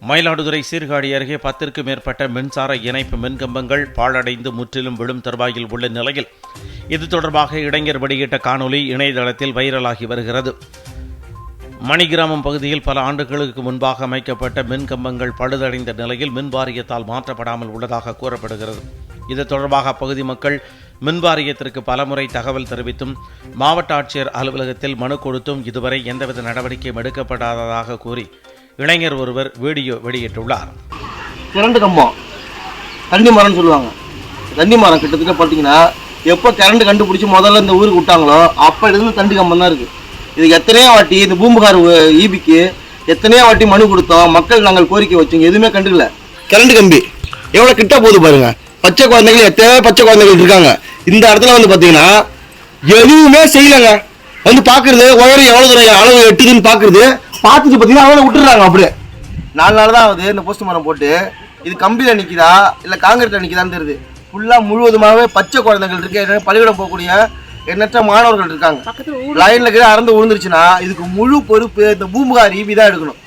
மயிலாடுதுறை சீர்காழி அருகே 10க்கும் மேற்பட்ட மின்சார இணைப்பு மின்கம்பங்கள் பாழடைந்து முற்றிலும் விழும் தருவாயில் உள்ள நிலையில் இது தொடர்பாக இளைஞர் வெளியிட்ட காணொலி இணையதளத்தில் வைரலாகி வருகிறது. மணிகிராமம் பகுதியில் பல ஆண்டுகளுக்கு முன்பாக அமைக்கப்பட்ட மின்கம்பங்கள் பழுதடைந்த நிலையில் மின் வாரியத்தால் மாற்றப்படாமல் உள்ளதாக கூறப்படுகிறது. இது தொடர்பாக அப்பகுதி மக்கள் மின் வாரியத்திற்கு பலமுறை தகவல் தெரிவித்தும் மாவட்ட ஆட்சியர் அலுவலகத்தில் மனு கொடுத்தும் இதுவரை எந்தவித நடவடிக்கையும் எடுக்கப்படாததாக கூறி இளைஞர் ஒருவர் வீடியோ வெளியிட்டுள்ளார். கரண்ட் கம்பம் தண்டி மரம்னு சொல்லுவாங்க. தண்டி மரம் கிட்டத்தட்ட பார்த்தீங்கன்னா எப்போ கரண்ட் கண்டுபிடிச்சி முதல்ல இந்த ஊருக்கு விட்டாங்களோ அப்போ இருந்து தண்டி கம்பம் தான் இருக்குது. இது எத்தனையோ வாட்டி இந்த பூம்புகார் ஈபிக்கு எத்தனையோ வாட்டி மனு கொடுத்தோம். மக்கள் நாங்கள் கோரிக்கை வச்சோம், எதுவுமே கண்டுக்கல. கரண்ட் கம்பி எவ்வளோ கிட்ட போகுது பாருங்க. பச்சை குழந்தைகள் எத்தனையோ பச்சை குழந்தைகள் இருக்காங்க. இந்த இடத்துல வந்து பார்த்தீங்கன்னா எதுவுமே செய்யலைங்க. வந்து பார்க்குறது உயரம் எவ்வளோ தூரம் அளவு எட்டுதுன்னு பார்க்குறது பார்த்துட்டு பார்த்தீங்கன்னா அவனை விட்டுறாங்க. அப்படியே 4 நாள் தான் ஆகுது இந்த போஸ்ட் மரம் போட்டு. இது கம்பியில் நிற்கிதா இல்லை காங்கிரீட்டில் நிற்கிதான்னு தெரியுது. ஃபுல்லாக முழுவதுமாகவே பச்சை குழந்தைகள் இருக்கு. பள்ளிக்கூடம் போகக்கூடிய எண்ணற்ற மாணவர்கள் இருக்காங்க. லைனில் கீழே அறந்து விழுந்துருச்சுன்னா இதுக்கு முழு பொறுப்பு இந்த பூம்புகார் ஈபி தான் எடுக்கணும்.